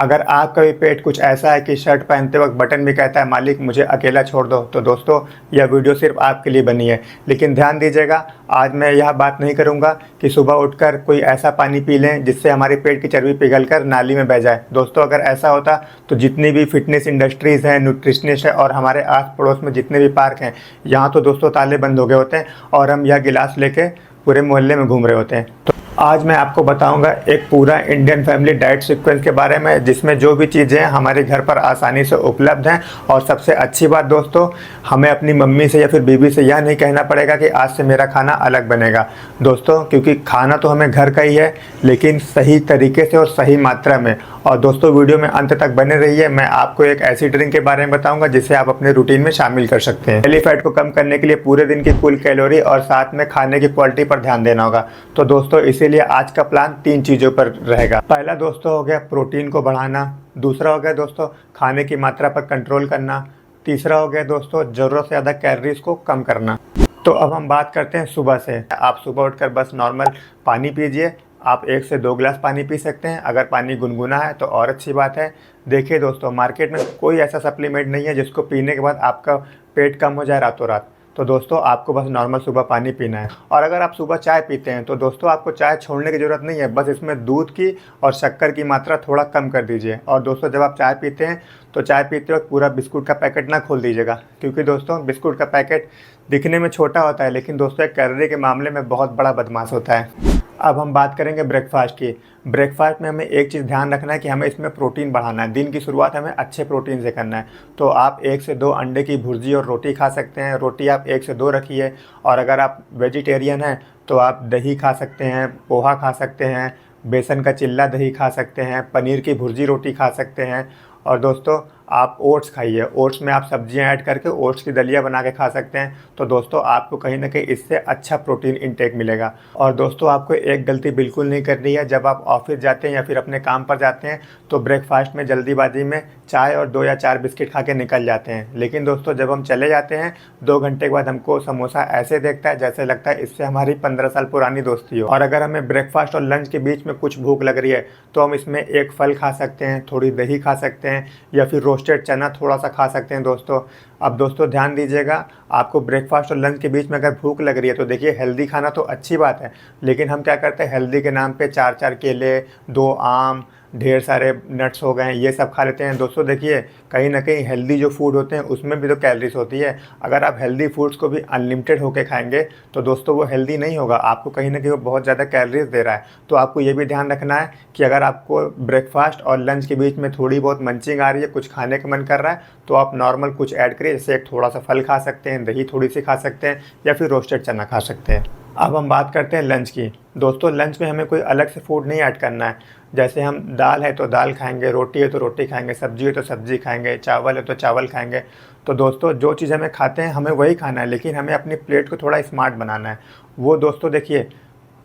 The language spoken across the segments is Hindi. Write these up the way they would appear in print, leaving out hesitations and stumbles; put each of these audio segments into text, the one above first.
अगर आपका भी पेट कुछ ऐसा है कि शर्ट पहनते वक्त बटन भी कहता है मालिक मुझे अकेला छोड़ दो, तो दोस्तों यह वीडियो सिर्फ आपके लिए बनी है। लेकिन ध्यान दीजिएगा, आज मैं यह बात नहीं करूंगा कि सुबह उठकर कोई ऐसा पानी पी लें जिससे हमारे पेट की चर्बी पिघलकर नाली में बह जाए। दोस्तों अगर ऐसा होता तो जितनी भी फिटनेस इंडस्ट्रीज़ हैं, न्यूट्रिशनिस्ट है और हमारे आस पड़ोस में जितने भी पार्क हैं, यहाँ तो दोस्तों ताले बंद हो गए होते हैं और हम यह गिलास लेके पूरे मोहल्ले में घूम रहे होते हैं। तो आज मैं आपको बताऊंगा एक पूरा इंडियन फैमिली डाइट सीक्वेंस के बारे में, जिसमें जो भी चीज़ें हमारे घर पर आसानी से उपलब्ध हैं। और सबसे अच्छी बात दोस्तों, हमें अपनी मम्मी से या फिर बीवी से यह नहीं कहना पड़ेगा कि आज से मेरा खाना अलग बनेगा दोस्तों, क्योंकि खाना तो हमें घर का ही है, लेकिन सही तरीके से और सही मात्रा में। और दोस्तों वीडियो में अंत तक बने रहिए, मैं आपको एक ऐसी ड्रिंक के बारे में बताऊंगा जिसे आप अपने रूटीन में शामिल कर सकते हैं। बेली फैट को कम करने के लिए पूरे दिन की कुल कैलोरी और साथ में खाने की क्वालिटी पर ध्यान देना होगा। तो दोस्तों इसीलिए आज का प्लान 3 चीज़ों पर रहेगा। पहला दोस्तों हो गया प्रोटीन को बढ़ाना, दूसरा हो गया दोस्तों खाने की मात्रा पर कंट्रोल करना, तीसरा हो गया दोस्तों ज़रूरत से ज़्यादा कैलोरीज को कम करना। तो अब हम बात करते हैं सुबह से। आप सुबह उठकर बस नॉर्मल पानी पीजिए। आप 1 से 2 गिलास पानी पी सकते हैं। अगर पानी गुनगुना है तो और अच्छी बात है। देखिए दोस्तों, मार्केट में कोई ऐसा सप्लीमेंट नहीं है जिसको पीने के बाद आपका पेट कम हो जाए रातों रात। तो दोस्तों आपको बस नॉर्मल सुबह पानी पीना है। और अगर आप सुबह चाय पीते हैं तो दोस्तों आपको चाय छोड़ने की ज़रूरत नहीं है, बस इसमें दूध की और शक्कर की मात्रा थोड़ा कम कर दीजिए। और दोस्तों जब आप चाय पीते हैं तो चाय पीते वक्त पूरा बिस्कुट का पैकेट ना खोल दीजिएगा, क्योंकि दोस्तों बिस्कुट का पैकेट दिखने में छोटा होता है लेकिन दोस्तों एक कैलोरी के मामले में बहुत बड़ा बदमाश होता है। अब हम बात करेंगे ब्रेकफास्ट की। ब्रेकफास्ट में हमें एक चीज़ ध्यान रखना है कि हमें इसमें प्रोटीन बढ़ाना है। दिन की शुरुआत हमें अच्छे प्रोटीन से करना है। तो आप 1 से 2 अंडे की भुर्जी और रोटी खा सकते हैं। रोटी आप 1 से 2 रखिए। और अगर आप वेजिटेरियन हैं तो आप दही खा सकते हैं, पोहा खा सकते हैं, बेसन का चिल्ला दही खा सकते हैं, पनीर की भुर्जी रोटी खा सकते हैं। और दोस्तों आप ओट्स खाइए। ओट्स में आप सब्जियां ऐड करके ओट्स की दलिया बना के खा सकते हैं। तो दोस्तों आपको कहीं ना कहीं इससे अच्छा प्रोटीन इंटेक मिलेगा। और दोस्तों आपको एक गलती बिल्कुल नहीं करनी है। जब आप ऑफिस जाते हैं या फिर अपने काम पर जाते हैं तो ब्रेकफास्ट में जल्दीबाजी में चाय और 2 या 4 बिस्किट खा के निकल जाते हैं। लेकिन दोस्तों जब हम चले जाते हैं 2 घंटे के बाद हमको समोसा ऐसे देखता है जैसे लगता है इससे हमारी 15 साल पुरानी दोस्ती हो। और अगर हमें ब्रेकफास्ट और लंच के बीच में कुछ भूख लग रही है तो हम इसमें एक फल खा सकते हैं, थोड़ी दही खा सकते हैं या फिर रोस्टेड चना थोड़ा सा खा सकते हैं दोस्तों। अब दोस्तों ध्यान दीजिएगा, आपको ब्रेकफास्ट और लंच के बीच में अगर भूख लग रही है तो देखिए हेल्दी खाना तो अच्छी बात है, लेकिन हम क्या करते हैं हेल्दी के नाम पे 4-4 केले, 2 आम, ढेर सारे नट्स हो गए ये सब खा लेते हैं। दोस्तों देखिए कहीं ना कहीं हेल्दी जो फूड होते हैं उसमें भी तो कैलोरीज होती है। अगर आप हेल्दी फूड्स को भी अनलिमिटेड होके खाएंगे तो दोस्तों वो हेल्दी नहीं होगा, आपको कहीं ना कहीं वो बहुत ज़्यादा कैलोरीज दे रहा है। तो आपको ये भी ध्यान रखना है कि अगर आपको ब्रेकफास्ट और लंच के बीच में थोड़ी बहुत मंचिंग आ रही है, कुछ खाने का मन कर रहा है, तो आप नॉर्मल कुछ ऐड करिए। जैसे एक थोड़ा सा फल खा सकते हैं, दही थोड़ी सी खा सकते हैं या फिर रोस्टेड चना खा सकते हैं। अब हम बात करते हैं लंच की। दोस्तों लंच में हमें कोई अलग से फूड नहीं ऐड करना है। जैसे हम दाल है तो दाल खाएंगे, रोटी है तो रोटी खाएंगे, सब्जी है तो सब्जी खाएंगे, चावल है तो चावल खाएंगे। तो दोस्तों जो चीज़ हमें खाते हैं हमें वही खाना है, लेकिन हमें अपनी प्लेट को थोड़ा स्मार्ट बनाना है। वो दोस्तों देखिए,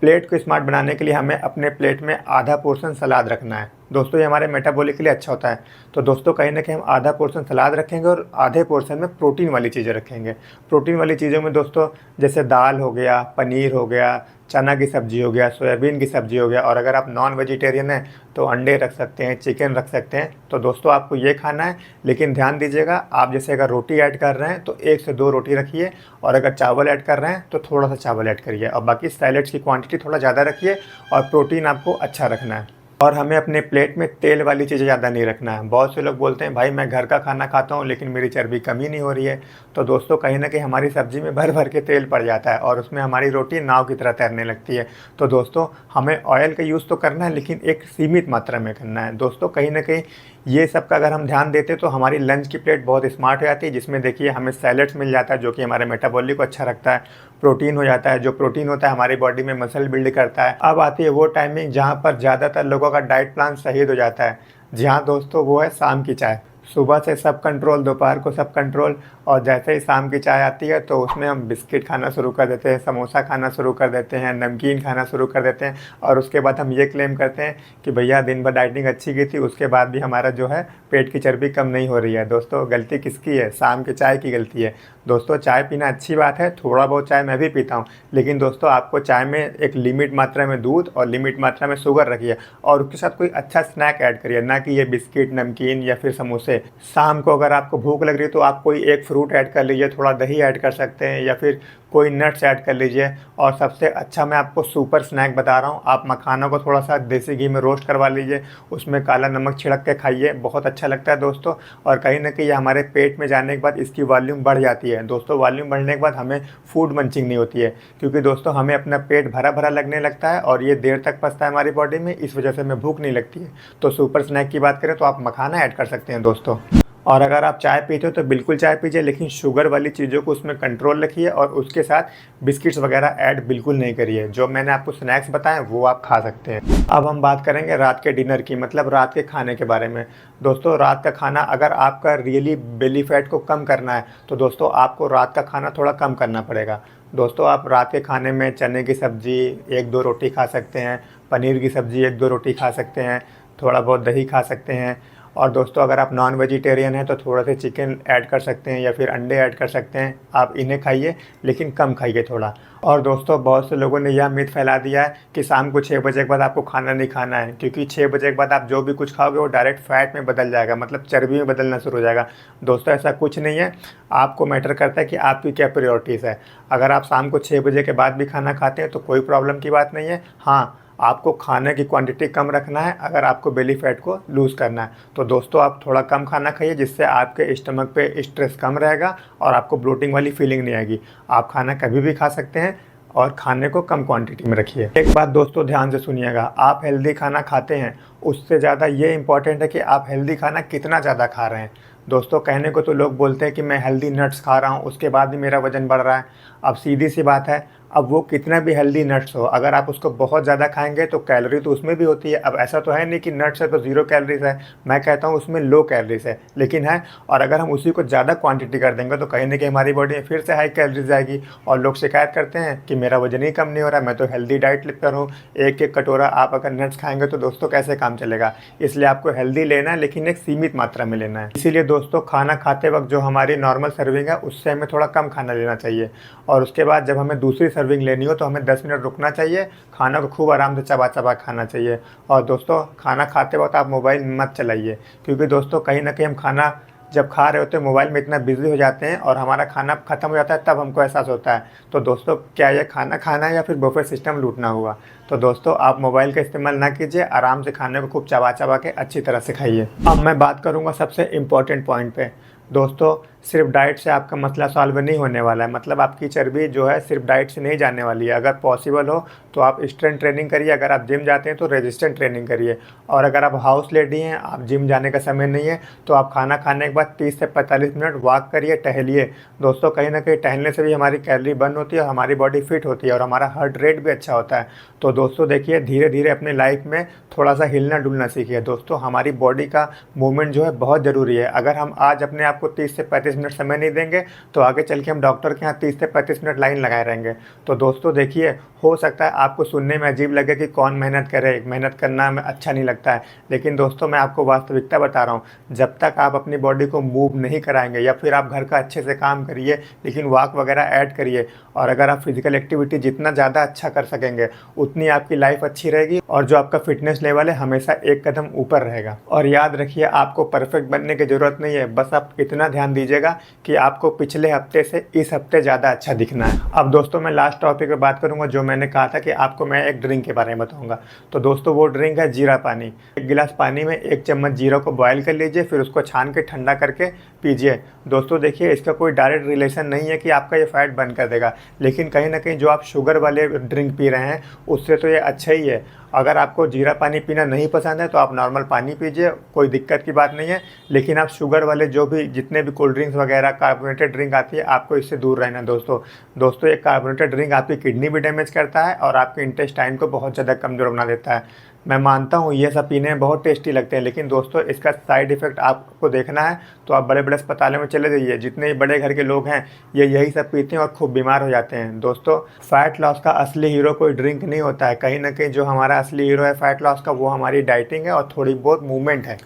प्लेट को स्मार्ट बनाने के लिए हमें अपने प्लेट में आधा पोर्शन सलाद रखना है। दोस्तों ये हमारे मेटाबॉलिक के लिए अच्छा होता है। तो दोस्तों कहीं ना कहीं हम आधा पोर्शन सलाद रखेंगे और आधे पोर्शन में प्रोटीन वाली चीज़ें रखेंगे। प्रोटीन वाली चीज़ों में दोस्तों जैसे दाल हो गया, पनीर हो गया, चना की सब्ज़ी हो गया, सोयाबीन की सब्ज़ी हो गया। और अगर आप नॉन वेजिटेरियन हैं तो अंडे रख सकते हैं, चिकन रख सकते हैं। तो दोस्तों आपको ये खाना है, लेकिन ध्यान दीजिएगा आप जैसे अगर रोटी ऐड कर रहे हैं तो 1 से 2 रोटी रखिए। और अगर चावल ऐड कर रहे हैं तो थोड़ा सा चावल ऐड करिए। और बाकी सैलेड्स की क्वांटिटी थोड़ा ज़्यादा रखिए और प्रोटीन आपको अच्छा रखना है। और हमें अपने प्लेट में तेल वाली चीज़ें ज़्यादा नहीं रखना है। बहुत से लोग बोलते हैं भाई मैं घर का खाना खाता हूँ लेकिन मेरी चर्बी कम ही नहीं हो रही है। तो दोस्तों कहीं ना कहीं हमारी सब्ज़ी में भर भर के तेल पड़ जाता है और उसमें हमारी रोटी नाव की तरह तैरने लगती है। तो दोस्तों हमें ऑयल का यूज़ तो करना है लेकिन एक सीमित मात्रा में करना है। दोस्तों कहीं ना कहीं ये सब का अगर हम ध्यान देते तो हमारी लंच की प्लेट बहुत स्मार्ट हो जाती है, जिसमें देखिए हमें सैलेड्स मिल जाता है जो कि हमारे मेटाबॉलिक को अच्छा रखता है। प्रोटीन हो जाता है, जो प्रोटीन होता है हमारी बॉडी में मसल बिल्ड करता है। अब आती है वो टाइमिंग जहाँ पर ज़्यादातर लोगों का डाइट प्लान शहीद हो जाता है। जी हाँ दोस्तों, वो है शाम की चाय। सुबह से सब कंट्रोल, दोपहर को सब कंट्रोल, और जैसे ही शाम की चाय आती है तो उसमें हम बिस्किट खाना शुरू कर देते हैं, समोसा खाना शुरू कर देते हैं, नमकीन खाना शुरू कर देते हैं। और उसके बाद हम ये क्लेम करते हैं कि भैया दिन भर डाइटिंग अच्छी की थी, उसके बाद भी हमारा जो है पेट की चर्बी कम नहीं हो रही है। दोस्तों गलती किसकी है? शाम की चाय की गलती है। दोस्तों चाय पीना अच्छी बात है, थोड़ा बहुत चाय मैं भी पीता हूँ, लेकिन दोस्तों आपको चाय में एक लिमिट मात्रा में दूध और लिमिट मात्रा में शुगर रखिए, और उसके साथ कोई अच्छा स्नैक ऐड करिए, ना कि ये बिस्किट, नमकीन या फिर समोसे। शाम को अगर आपको भूख लग रही है तो आप कोई एक फ्रूट ऐड कर लीजिए, थोड़ा दही ऐड कर सकते हैं, या फिर कोई नट्स ऐड कर लीजिए। और सबसे अच्छा मैं आपको सुपर स्नैक बता रहा हूँ, आप मखानों को थोड़ा सा देसी घी में रोस्ट करवा लीजिए, उसमें काला नमक छिड़क के खाइए, बहुत अच्छा लगता है दोस्तों। और कहीं ना कहीं हमारे पेट में जाने के बाद इसकी वॉल्यूम बढ़ जाती है। दोस्तों वॉल्यूम बढ़ने के बाद हमें फूड मंचिंग नहीं होती है, क्योंकि दोस्तों हमें अपना पेट भरा भरा लगने लगता है और ये देर तक पचता है हमारी बॉडी में, इस वजह से हमें भूख नहीं लगती है। तो सुपर स्नैक की बात करें तो आप मखाना ऐड कर सकते हैं दोस्तों। और अगर आप चाय पीते हो तो बिल्कुल चाय पीजिए, लेकिन शुगर वाली चीज़ों को उसमें कंट्रोल रखिए, और उसके साथ बिस्किट्स वगैरह ऐड बिल्कुल नहीं करिए। जो मैंने आपको स्नैक्स बताए वो आप खा सकते हैं। अब हम बात करेंगे रात के डिनर की, मतलब रात के खाने के बारे में। दोस्तों रात का खाना, अगर आपका रियली बेली फैट को कम करना है तो दोस्तों आपको रात का खाना थोड़ा कम करना पड़ेगा। दोस्तों आप रात के खाने में चने की सब्ज़ी 1-2 रोटी खा सकते हैं, पनीर की सब्ज़ी 1-2 रोटी खा सकते हैं, थोड़ा बहुत दही खा सकते हैं। और दोस्तों अगर आप नॉन वेजिटेरियन हैं तो थोड़ा सा चिकन ऐड कर सकते हैं या फिर अंडे ऐड कर सकते हैं। आप इन्हें खाइए, लेकिन कम खाइए थोड़ा। और दोस्तों बहुत से लोगों ने यह मिथ फैला दिया है कि शाम को 6 बजे के बाद आपको खाना नहीं खाना है, क्योंकि 6 बजे के बाद आप जो भी कुछ खाओगे वो डायरेक्ट फैट में बदल जाएगा, मतलब चर्बी में बदलना शुरू हो जाएगा। दोस्तों ऐसा कुछ नहीं है, आपको मैटर करता है कि आपकी क्या प्रायोरिटीज़ है। अगर आप शाम को 6 बजे के बाद भी खाना खाते हैं तो कोई प्रॉब्लम की बात नहीं है। हाँ, आपको खाने की क्वांटिटी कम रखना है अगर आपको बेली फैट को लूज़ करना है। तो दोस्तों आप थोड़ा कम खाना खाइए, जिससे आपके स्टमक पे स्ट्रेस कम रहेगा और आपको ब्लोटिंग वाली फीलिंग नहीं आएगी। आप खाना कभी भी खा सकते हैं और खाने को कम क्वांटिटी में रखिए। एक बात दोस्तों ध्यान से सुनिएगा, आप हेल्दी खाना खाते हैं, उससे ज़्यादा ये इंपॉर्टेंट है कि आप हेल्दी खाना कितना ज़्यादा खा रहे हैं। दोस्तों कहने को तो लोग बोलते हैं कि मैं हेल्दी नट्स खा रहा हूँ, उसके बाद भी मेरा वज़न बढ़ रहा है। अब सीधी सी बात है, अब वो कितना भी हेल्दी नट्स हो, अगर आप उसको बहुत ज़्यादा खाएंगे तो कैलोरी तो उसमें भी होती है। अब ऐसा तो है नहीं कि नट्स है तो 0 कैलोरीज है, मैं कहता हूँ उसमें लो कैलोरीज है, लेकिन है। और अगर हम उसी को ज़्यादा क्वांटिटी कर देंगे तो कहीं ना कहीं हमारी बॉडी में फिर से हाई कैलोरीज आएगी, और लोग शिकायत करते हैं कि मेरा वजन ही कम नहीं हो रहा, मैं तो हेल्दी डाइट पर हूँ। एक एक कटोरा आप अगर नट्स खाएंगे तो दोस्तों कैसे काम चलेगा। इसलिए आपको हेल्दी लेना है, लेकिन एक सीमित मात्रा में लेना है। इसीलिए दोस्तों खाना खाते वक्त जो हमारी नॉर्मल सर्विंग है उससे हमें थोड़ा कम खाना लेना चाहिए, और उसके बाद जब हमें दूसरी सर्विंग लेनी हो तो हमें 10 मिनट रुकना चाहिए, खाना को खूब आराम से चबा चबा खाना चाहिए। और दोस्तों खाना खाते वक्त आप मोबाइल मत चलाइए, क्योंकि दोस्तों कहीं ना कहीं हम खाना जब खा रहे होते हैं मोबाइल में इतना बिजी हो जाते हैं और हमारा खाना ख़त्म हो जाता है, तब हमको एहसास होता है। तो दोस्तों क्या ये खाना खाना है या फिर बुफे सिस्टम लूटना हुआ। तो दोस्तों आप मोबाइल का इस्तेमाल ना कीजिए, आराम से खाने को खूब चबा चबा के अच्छी तरह से खाइए। अब मैं बात करूँगा सबसे इम्पोर्टेंट पॉइंट पे। दोस्तों सिर्फ डाइट से आपका मसला सॉल्व नहीं होने वाला है, मतलब आपकी चर्बी जो है सिर्फ डाइट से नहीं जाने वाली है। अगर पॉसिबल हो तो आप स्ट्रेंथ ट्रेनिंग करिए, अगर आप जिम जाते हैं तो रेजिस्टेंट ट्रेनिंग करिए, और अगर आप हाउस लेडी हैं, आप जिम जाने का समय नहीं है, तो आप खाना खाने के बाद 30 से 45 मिनट वॉक करिए, टहलिए। दोस्तों कहीं ना कहीं टहलने से भी हमारी कैलोरी बर्न होती है और हमारी बॉडी फिट होती है और हमारा हार्ट रेट भी अच्छा होता है। तो दोस्तों देखिए धीरे धीरे अपनी लाइफ में थोड़ा सा हिलना डुलना सीखिए। दोस्तों हमारी बॉडी का मूवमेंट जो है बहुत ज़रूरी है। अगर हम आज अपने आप को 30 से 35 मिनट समय नहीं देंगे तो आगे चल के हम डॉक्टर के यहाँ 30 से 35 मिनट लाइन लगाए रहेंगे। तो दोस्तों देखिए, हो सकता है आपको सुनने में अजीब लगे कि कौन मेहनत करे, मेहनत करना में अच्छा नहीं लगता है, लेकिन दोस्तों मैं आपको वास्तविकता बता रहा हूँ। जब तक आप अपनी बॉडी को मूव नहीं कराएंगे, या फिर आप घर का अच्छे से काम करिए लेकिन वॉक वगैरह ऐड करिए, और अगर आप फिजिकल एक्टिविटी जितना ज़्यादा अच्छा कर सकेंगे उतनी आपकी लाइफ अच्छी रहेगी, और जो आपका फिटनेस लेवल है हमेशा एक कदम ऊपर रहेगा। और याद रखिए आपको परफेक्ट बनने की ज़रूरत नहीं है, बस आप इतना ध्यान दीजिएगा कि आपको पिछले हफ्ते से इस हफ्ते ज़्यादा अच्छा दिखना है। अब दोस्तों मैं लास्ट टॉपिक पे बात करूंगा, जो मैंने कहा था कि आपको मैं एक ड्रिंक के बारे में बताऊंगा। तो दोस्तों वो ड्रिंक है जीरा पानी। 1 गिलास पानी में 1 चम्मच जीरा को बॉयल कर लीजिए, फिर उसको छान के ठंडा करके पीजिए। दोस्तों देखिए इसका कोई डायरेक्ट रिलेशन नहीं है कि आपका ये फैट बर्न कर देगा, लेकिन कहीं ना कहीं जो आप शुगर वाले ड्रिंक पी रहे हैं उससे तो ये अच्छा ही है। अगर आपको जीरा पानी पीना नहीं पसंद है तो आप नॉर्मल पानी पीजिए, कोई दिक्कत की बात नहीं है, लेकिन आप शुगर वाले जो भी जितने भी कोल्ड ड्रिंक्स वगैरह कार्बोनेटेड ड्रिंक आती है आपको इससे दूर रहना दोस्तों एक कार्बोनेटेड ड्रिंक आपकी किडनी भी डैमेज करता है और आपके इंटेस्टाइन को बहुत ज़्यादा कमज़ोर बना देता है। मैं मानता हूँ ये सब पीने में बहुत टेस्टी लगते हैं, लेकिन दोस्तों इसका साइड इफ़ेक्ट आपको देखना है तो आप बड़े बड़े अस्पतालों में चले जाइए। जितने भी बड़े घर के लोग हैं ये यही सब पीते हैं और खूब बीमार हो जाते हैं। दोस्तों फैट लॉस का असली हीरो कोई ड्रिंक नहीं होता है, कहीं ना कहीं जो हमारा असली हीरो है फैट लॉस का वो हमारी डाइटिंग है और थोड़ी बहुत मूवमेंट है।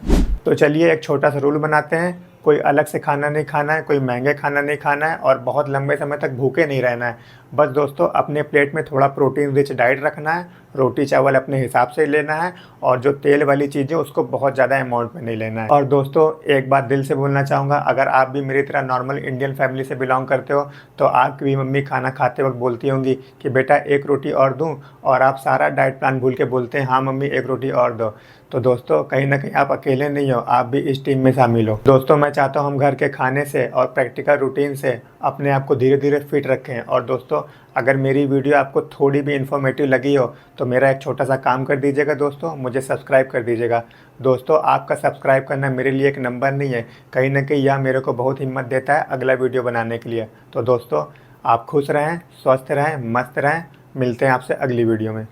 तो चलिए एक छोटा सा रूल बनाते हैं, कोई अलग से खाना नहीं खाना है, कोई महंगे खाना नहीं खाना है और बहुत लंबे समय तक भूखे नहीं रहना है। बस दोस्तों अपने प्लेट में थोड़ा प्रोटीन रिच डाइट रखना है, रोटी चावल अपने हिसाब से लेना है और जो तेल वाली चीज़ें उसको बहुत ज़्यादा अमाउंट में नहीं लेना है। और दोस्तों एक बात दिल से बोलना चाहूँगा, अगर आप भी मेरी तरह नॉर्मल इंडियन फैमिली से बिलोंग करते हो तो आपकी भी मम्मी खाना खाते वक्त बोलती होंगी कि बेटा एक रोटी और दूँ, और आप सारा डाइट प्लान भूल के बोलते हैं हाँ मम्मी एक रोटी और दो। तो दोस्तों कहीं ना कहीं आप अकेले नहीं हो, आप भी इस टीम में शामिल हो। दोस्तों मैं चाहता हूँ हम घर के खाने से और प्रैक्टिकल रूटीन से अपने आप को धीरे धीरे फिट रखें। और दोस्तों अगर मेरी वीडियो आपको थोड़ी भी इन्फॉर्मेटिव लगी हो तो मेरा एक छोटा सा काम कर दीजिएगा दोस्तों, मुझे सब्सक्राइब कर दीजिएगा। दोस्तों आपका सब्सक्राइब करना मेरे लिए एक नंबर नहीं है, कहीं ना कहीं यह मेरे को बहुत हिम्मत देता है अगला वीडियो बनाने के लिए। तो दोस्तों आप खुश रहें, स्वस्थ रहें, मस्त रहें, मिलते हैं आपसे अगली वीडियो में।